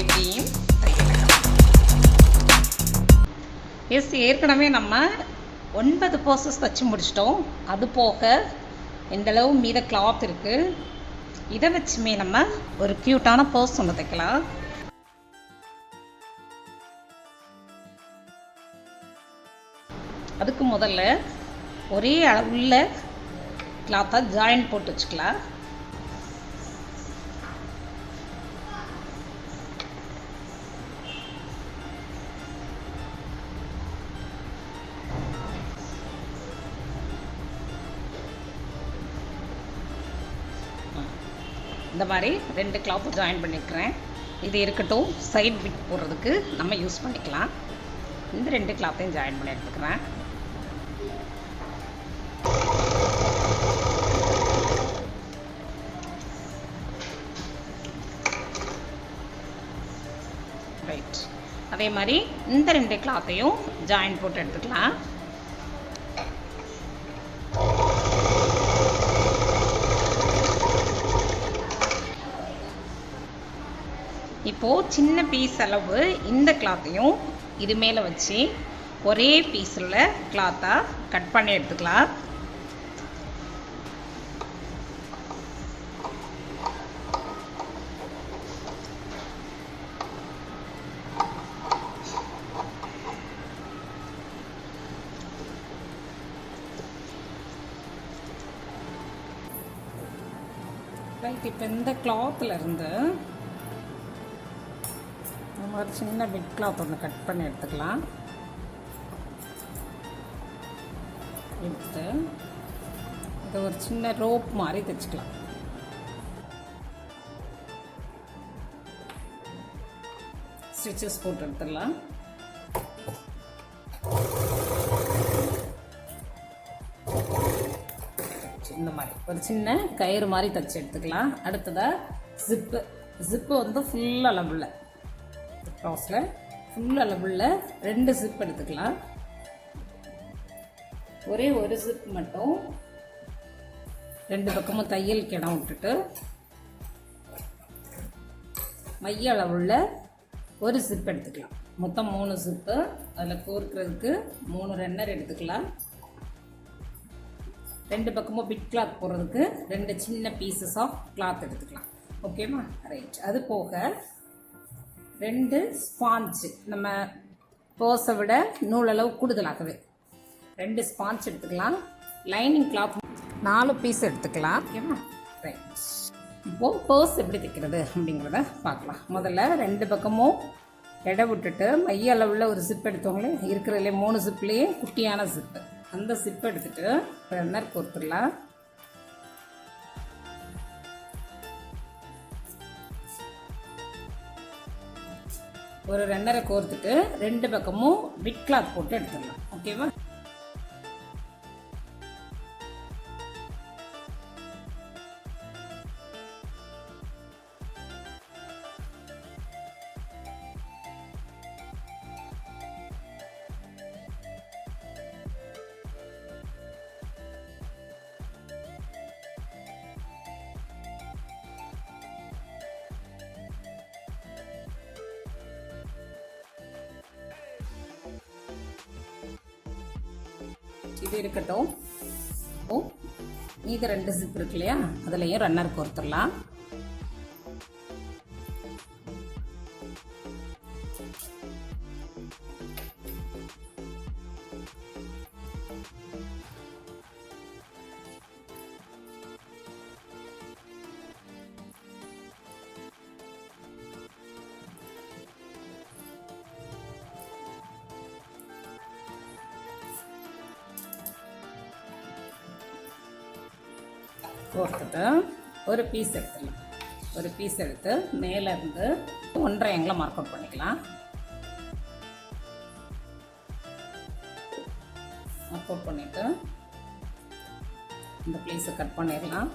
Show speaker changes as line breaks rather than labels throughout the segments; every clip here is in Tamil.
எப்படியும் ஏற்கனவே நம்ம 9 பர்சஸ் தச்சு முடிச்சிட்டோம். அது போக இந்தளவு மீத கிளாத் இருக்குது. இதை வச்சுமே நம்ம ஒரு க்யூட்டான பர்ஸ் ஒன்று தைக்கலாம். அதுக்கு முதல்ல ஒரே அளவுள்ள கிளாத்தை ஜாயின் போட்டு வச்சுக்கலாம். இந்த மாதிரி 2 கிளாத்து ஜாயின் பண்ணிக்கிறேன். இது இருக்கட்டும், சைட் பிட் போடுறதுக்கு நம்ம யூஸ் பண்ணிக்கலாம். இந்த 2 கிளாத்தையும் ஜாயின் பண்ணி எடுத்துக்கிறேன். ரைட், அதே மாதிரி இந்த 2 கிளாத்தையும் ஜாயின் போட்டு எடுத்துக்கலாம். இப்போது சின்ன பீஸ் அளவு இந்த கிளாத்தையும் இது மேலே வச்சு ஒரே பீஸில் கிளாத்தாக கட் பண்ணி எடுத்துக்கலாம். ரைட், இப்போ இந்த கிளாத்தில் இருந்து ஒரு சின்ன பிட் கிளாத் ஒன்று கட் பண்ணி எடுத்துக்கலாம். எடுத்து இதை ஒரு சின்ன ரோப் மாதிரி தைச்சிக்கலாம். ஸ்டிச்சஸ் போட்டு எடுத்துடலாம். இந்த மாதிரி ஒரு சின்ன கயிறு மாதிரி தைச்சி எடுத்துக்கலாம். அடுத்ததாக ஜிப்பு வந்து ஃபுல் அளவில் க்ராஸில் ஃபுல் அளவில் 2 ஜிப் எடுத்துக்கலாம். ஒரே ஒரு ஜிப் மட்டும் 2 பக்கமும் தையலுக்கு இடம் விட்டுட்டு மைய அளவுள்ள ஒரு ஜிப் எடுத்துக்கலாம். மொத்தம் 3 ஜிப்பு. அதில் கோர்க்கிறதுக்கு 3 ரன்னர் எடுத்துக்கலாம். 2 பக்கமும் பிட் கிளாத் போடுறதுக்கு 2 சின்ன பீசஸ் ஆஃப் கிளாத் எடுத்துக்கலாம். ஓகேவா? ரைட். அது போக 2 ஸ்பாஞ்சு, நம்ம பர்ஸை விட நூலளவு கூடுதலாகவே 2 ஸ்பாஞ்ச் எடுத்துக்கலாம். லைனிங் கிளாத் 4 பீஸ் எடுத்துக்கலாம். ஓகேவா? ரைட். இப்போது பர்ஸ் எப்படி தைக்கிறது அப்படிங்கிறத பார்க்கலாம். முதல்ல 2 பக்கமும் எடை விட்டுட்டு மைய அளவில் ஒரு ஜிப் எடுத்தவங்களே இருக்கிறதுலே 3 ஜிப்லேயே குட்டியான ஜிப்பு, அந்த ஜிப் எடுத்துகிட்டு ரன்னர் கோர்த்துடலாம். ஒரு ரன்னரை கோர்த்துட்டு 2 பக்கமும் பிட் கிளாத் போட்டு எடுத்துடலாம். ஓகேவா? இது இருக்கட்டும். இது 2 ஜிப் இருக்கு இல்லையா, அதுலேயும் ரன்னர் கோர்த்துடலாம். கோர்த்துட்டு ஒரு பீஸ் எடுத்துடலாம். ஒரு பீஸ் எடுத்து மேலேருந்து 1.5 ஆங்கிளில் மார்க் அவுட் பண்ணிக்கலாம். மார்க் அவுட் பண்ணிவிட்டு இந்த பிளேஸை கட் பண்ணிடலாம்.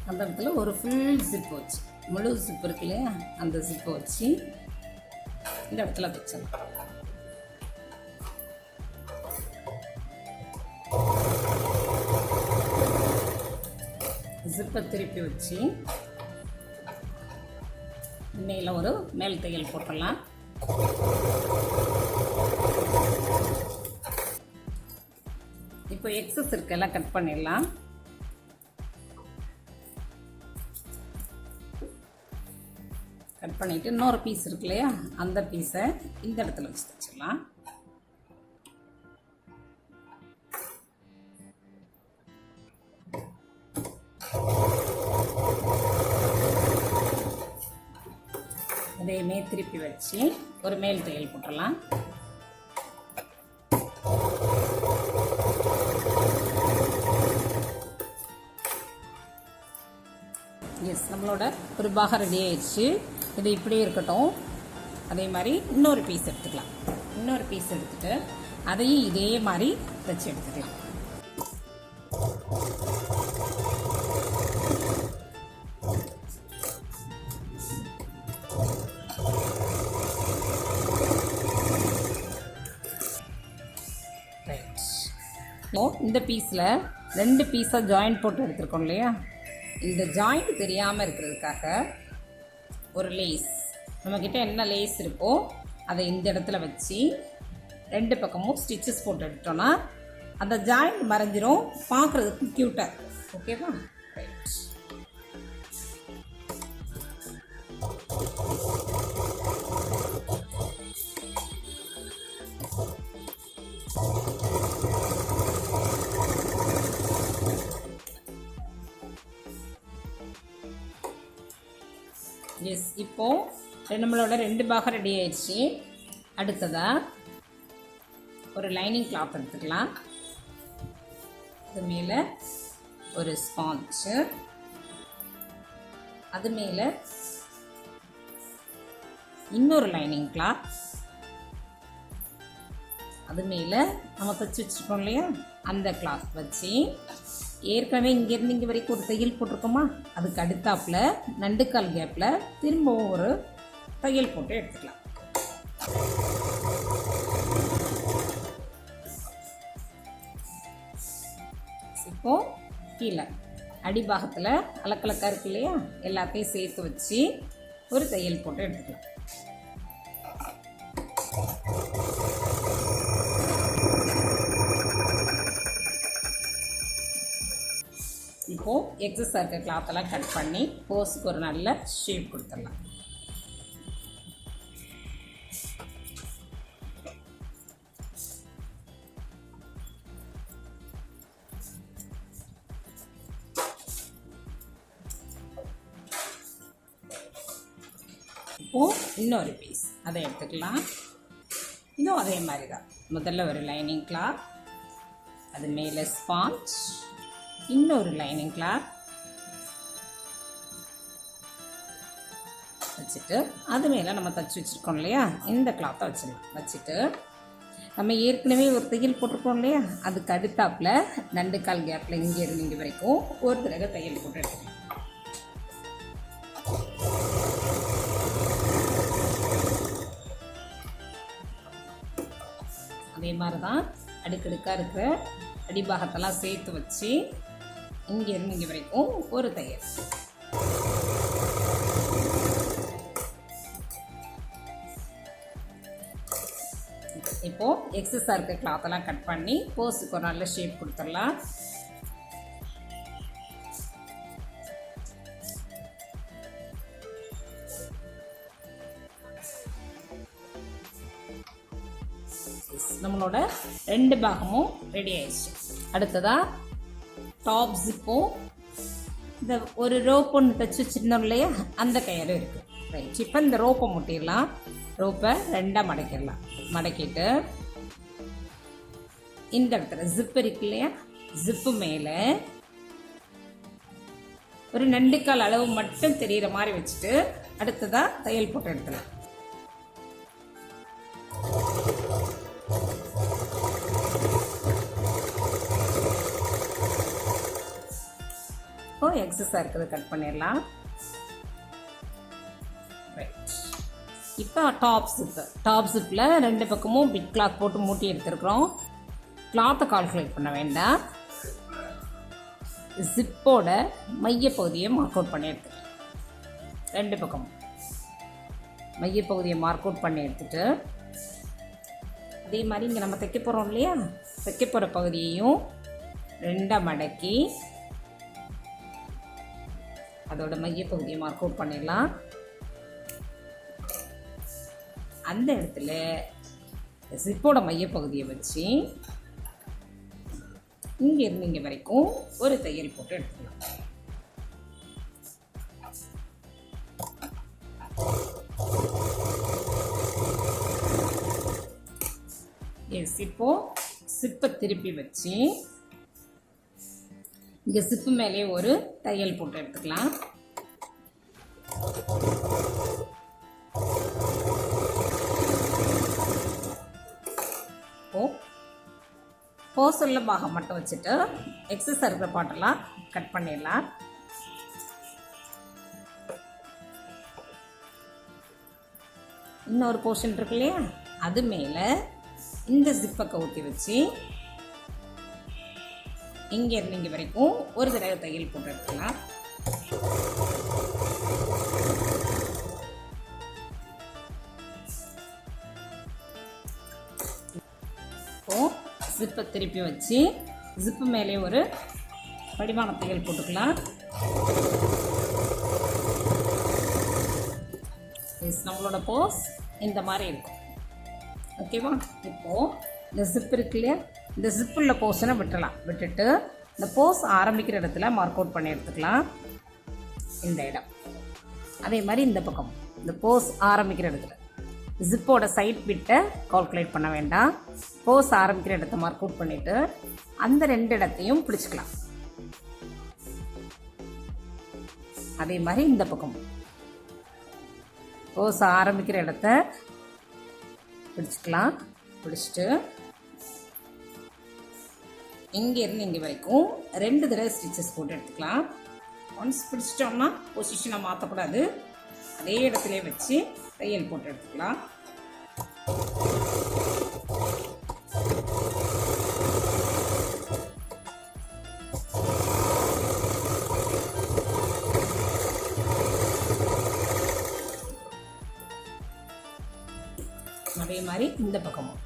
அந்த இடத்துல ஒரு ஃபுல் ஜிப் வச்சு, முழு ஜிப் இருக்கு இல்லையா, அந்த ஜிப்பை வச்சு இந்த இடத்துல வச்சிடலாம். ஜிப்பை திருப்பி வச்சு மேலே ஒரு மேல் தையல் போட்டுடலாம். இப்போ எக்ஸஸ் இருக்கெல்லாம் கட் பண்ணிடலாம். கட் பண்ணிவிட்டு இன்னொரு பீஸ் இருக்கு இல்லையா, அந்த பீஸை இந்த இடத்துல வச்சு தைச்சிடலாம். அதையுமே திருப்பி வச்சு ஒரு மேல் தையல் போட்டுடலாம். எஸ், நம்மளோட ஒரு பாகம் ரெடி ஆயிடுச்சு. இது இப்படியே இருக்கட்டும். அதே மாதிரி இன்னொரு பீஸ் எடுத்துக்கலாம். இன்னொரு பீஸ் எடுத்துட்டு அதையும் இதே மாதிரி தைச்சு எடுத்துக்கலாம். இந்த பீஸில் 2 பீஸாக ஜாயிண்ட் போட்டு எடுத்துருக்கோம் இல்லையா, இந்த ஜாயிண்ட் தெரியாமல் இருக்கிறதுக்காக ஒரு லேஸ், நம்மக்கிட்ட என்ன லேஸ் இருக்கோ அதை இந்த இடத்துல வச்சு 2 பக்கமும் ஸ்டிச்சஸ் போட்டு எடுத்தோன்னா அந்த ஜாயிண்ட் மறைஞ்சிரும், பார்க்குறதுக்கு க்யூட்டாக இருக்கும். ஓகேவா? ரைட். எஸ், இப்போ நம்மளோட 2 பாகம் ரெடி ஆயிடுச்சு. அடுத்ததாக ஒரு லைனிங் கிளாத் எடுத்துக்கலாம். அது மேலே ஒரு ஸ்பாஞ்சு, அது மேலே இன்னொரு லைனிங் கிளாத், அது மேலே நம்ம தைச்சி வச்சுருக்கோம் இல்லையா அந்த கிளாத் வச்சு ஏற்கனவே இங்கேருந்து இங்கே வரைக்கும் ஒரு தையல் போட்டிருக்கோமா, அதுக்கு அடுத்தாப்பில் நண்டுக்கால் கேப்பில் திரும்பவும் ஒரு தையல் போட்டு எடுத்துக்கலாம். இப்போது கீழே அடிபாகத்தில் அலக்கலக்காக இருக்கு இல்லையா, எல்லாத்தையும் சேர்த்து வச்சு ஒரு தையல் போட்டு எடுத்துக்கலாம். இப்போது எக்ஸஸாக இருக்க கிளாத்தெல்லாம் கட் பண்ணி போஸுக்கு ஒரு நல்ல ஷேப் கொடுத்துடலாம். இப்போது இன்னொரு பீஸ் அதை எடுத்துக்கலாம். இன்னும் அதே மாதிரி தான், முதல்ல ஒரு லைனிங் கிளாத், அது மேலே ஸ்பாஞ்ச், இன்னொரு லைனிங் கிளாத் வச்சுட்டு அது மேலே நம்ம தைச்சி வச்சுருக்கோம் இல்லையா இந்த கிளாத்தை வச்சிடலாம். வச்சுட்டு நம்ம ஏற்கனவே ஒரு தையல் போட்டிருக்கோம் இல்லையா, அதுக்கு அடுத்தாப்பில் நண்டுக்கால் கேப்பில் இங்கே இருந்து இங்கே வரைக்கும் ஒரு தடவை தையல் போட்டு எடுத்துக்கலாம். அதே மாதிரி தான் அடுக்கடுக்காக இருக்கிற அடிபாகத்தெல்லாம் சேர்த்து வச்சு இங்கேருந்து இங்கே வரைக்கும் ஒரு தையல். இப்போது எக்ஸஸாக இருக்க கிளாத்தெல்லாம் கட் பண்ணி போஸுக்கு ஒரு நல்ல ஷேப் கொடுத்துடலாம். நம்மளோட 2 பாகமும் ரெடி ஆயிடுச்சு. அடுத்ததாக டாப் ஜிப்பும் இந்த ஒரு ரோப் ஒன்று தைச்சி வச்சுருந்தோம் இல்லையா அந்த கயிறு இருக்குது. ரைட், இப்போ இந்த ரோப்பை முட்டிடலாம். ரோப்பை 2ஆக மடக்கிடலாம். மடக்கிட்டு இந்த இடத்துல ஜிப்பு இருக்கு இல்லையா, ஜிப்பு மேலே ஒரு நண்டுக்கால் அளவு மட்டும் தெரிகிற மாதிரி வச்சுட்டு அடுத்ததாக தையல் போட்டு எடுத்துடலாம். எக்ஸஸாக இருக்கிறது கட் பண்ணிடலாம். ரைட், இப்போ டாப் ஜிப்பில் 2 பக்கமும் பிட் கிளாத் போட்டு மூட்டி எடுத்துருக்குறோம். கிளாத்தை கால்குலேட் பண்ண வேண்டாம். ஜிப்போட மையப்பகுதியை மார்க் அவுட் பண்ணி எடுத்துக்கலாம். ரெண்டு பக்கமும் மையப்பகுதியை மார்க் அவுட் பண்ணி எடுத்துட்டு அதே மாதிரி இங்கே நம்ம தைக்க போகிறோம் இல்லையா, தைக்க போகிற பகுதியையும் ரெண்டாக மடக்கி அதோட மையப்பகுதியை மார்க் அவுட் பண்ணிடலாம். அந்த இடத்துல ஜிப்போட மையப்பகுதியை வச்சு இங்கேருந்து இங்கே வரைக்கும் ஒரு தையல் போட்டு எடுத்துக்கலாம். இப்போ சிப்பை திருப்பி வச்சு இங்கே சிப்பு மேலே ஒரு தையல் போட்டு எடுத்துக்கலாம். போசல்ல பாகம் மட்டும் வச்சுட்டு எக்ஸஸ் இருக்கிற பாட்டெல்லாம் கட் பண்ணிடலாம். இன்னொரு போர்ஷன் இருக்கு இல்லையா, அது மேலே இந்த ஜிப்பை கவுத்தி வச்சு இங்கேருந்து இங்கே வரைக்கும் ஒரு தடவை தையல் போட்டு எடுத்துக்கலாம். ஜிப்பை திருப்பி வச்சு ஜிப்பு மேலே ஒரு படிமான தையல் போட்டுக்கலாம். நம்மளோட போஸ் இந்த மாதிரி இருக்கும். ஓகேவா? இப்போது இந்த ஜிப் இருக்கு இல்லையா, இந்த ஜிப்புள்ள போர்ஷனை விட்டுட்டு இந்த போஸ் ஆரம்பிக்கிற இடத்துல மார்க் அவுட் பண்ணி எடுத்துக்கலாம். இந்த இடம் அதே மாதிரி இந்த பக்கம் இந்த போஸ் ஆரம்பிக்கிற இடத்துல ஜிப்போட சைட் பிட்டை கால்குலேட் பண்ண வேண்டாம். போஸ் ஆரம்பிக்கிற இடத்த மார்க் அவுட் பண்ணிவிட்டு அந்த ரெண்டு இடத்தையும் பிடிச்சிக்கலாம். அதே மாதிரி இந்த பக்கம் போஸ் ஆரம்பிக்கிற இடத்த பிடிச்சிக்கலாம். பிடிச்சிட்டு இங்கேருந்து இங்கே வரைக்கும் ரெண்டு தடவை ஸ்டிச்சஸ் போட்டு எடுத்துக்கலாம். ஒன்ஸ் பிடிச்சிட்டோம்னா பொசிஷனை மாற்றக்கூடாது, அதே இடத்துல வச்சு தையல் போட்டு எடுத்துக்கலாம். அதே மாதிரி இந்த பக்கமும்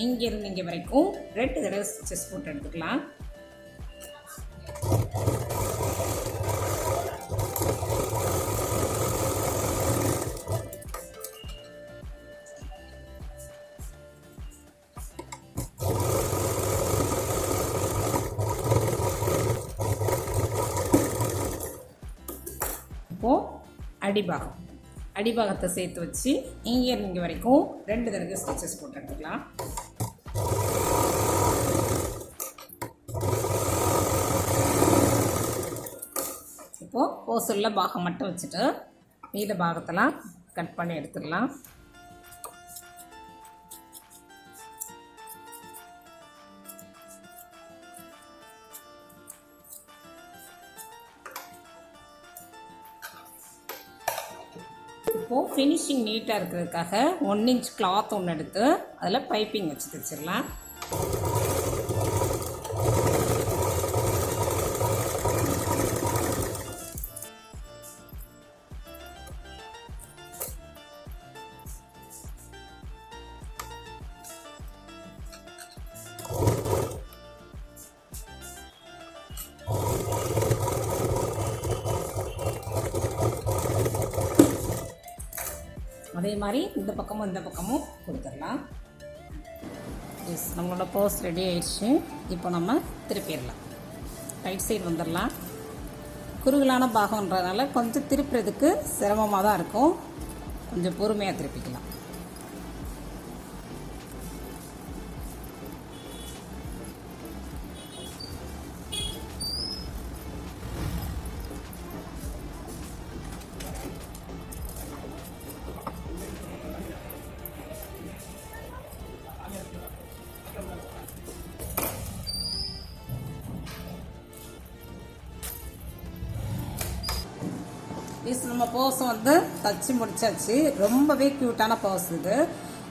இங்கிருந்து இங்கே வரைக்கும் ரெண்டு தடவை ஸ்டிச்சஸ் போட்டு எடுத்துக்கலாம். இப்போது அடிபாகத்தை சேர்த்து வச்சு இங்கேருந்து இங்கே வரைக்கும் ரெண்டு தடவை ஸ்டிச்சஸ் போட்டு எடுத்துக்கலாம். இப்போது போசுள்ள பாகம் மட்டும் வச்சுட்டு மீத பாகத்தெல்லாம் கட் பண்ணி எடுத்துடலாம். இப்போது ஃபினிஷிங் நீட்டாக இருக்கிறதுக்காக 1 இன்ச் கிளாத் ஒன்று எடுத்து அதில் பைப்பிங் வச்சு தைச்சிடலாம். அதே மாதிரி இந்த பக்கமும் கொடுத்துடலாம். நம்மளோட போஸ் ரெடி ஆயிடுச்சு. இப்போ நம்ம திருப்பிடலாம். ரைட் சைடு வந்துடலாம். குறுகலான பாகம்ன்றதுனால கொஞ்சம் திருப்புறதுக்கு சிரமமாக தான் இருக்கும், கொஞ்சம் பொறுமையாக திருப்பிக்கலாம். நம்ம போஸ் வந்து தச்சு முடிச்சாச்சு. ரொம்பவே க்யூட்டான போஸ் இது.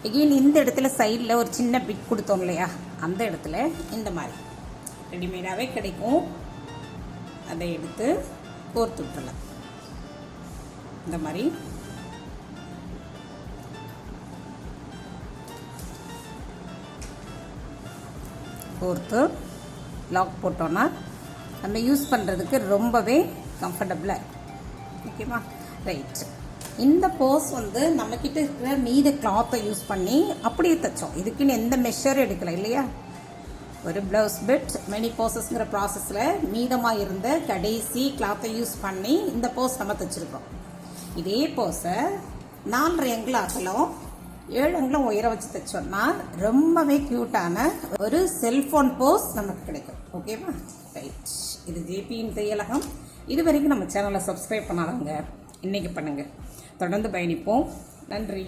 எகெயின் இந்த இடத்துல சைடில் ஒரு சின்ன பிட் கொடுத்தோம் இல்லையா, அந்த இடத்துல இந்த மாதிரி ரெடிமேடாகவே கிடைக்கும். அதை எடுத்து கோர்த்து விட்டுறலாம். இந்த மாதிரி கோர்த்து லாக் போட்டோன்னா நம்ம யூஸ் பண்ணுறதுக்கு ரொம்பவே கம்ஃபர்டபுளாக இருக்கும். ஓகேவா? ரைட். இந்த போஸ் வந்து நம்மக்கிட்ட இருக்கிற மீத கிளாத்தை யூஸ் பண்ணி அப்படியே தைச்சோம். இதுக்குன்னு எந்த மெஷரும் எடுக்கலை இல்லையா. ஒரு ப்ளவுஸ் பிட் மெனி போஸஸ்ங்கிற ப்ராசஸில் மீதமாக இருந்த கடைசி கிளாத்தை யூஸ் பண்ணி இந்த போஸ் நம்ம தைச்சிருக்கோம். இதே போஸை 4 அங்குலம் அகலம் 7 அங்குலம் உயர வச்சு தைச்சோம்னா ரொம்பவே க்யூட்டான ஒரு செல்ஃபோன் போஸ் நமக்கு கிடைக்கும். ஓகேவா? ரைட். இது ஜேபியின் தையலகம். இது வரைக்கும் நம்ம சேனலை சப்ஸ்கிரைப் பண்ணாதவங்க இன்றைக்கி பண்ணுங்கள். தொடர்ந்து பயணிப்போம். நன்றி.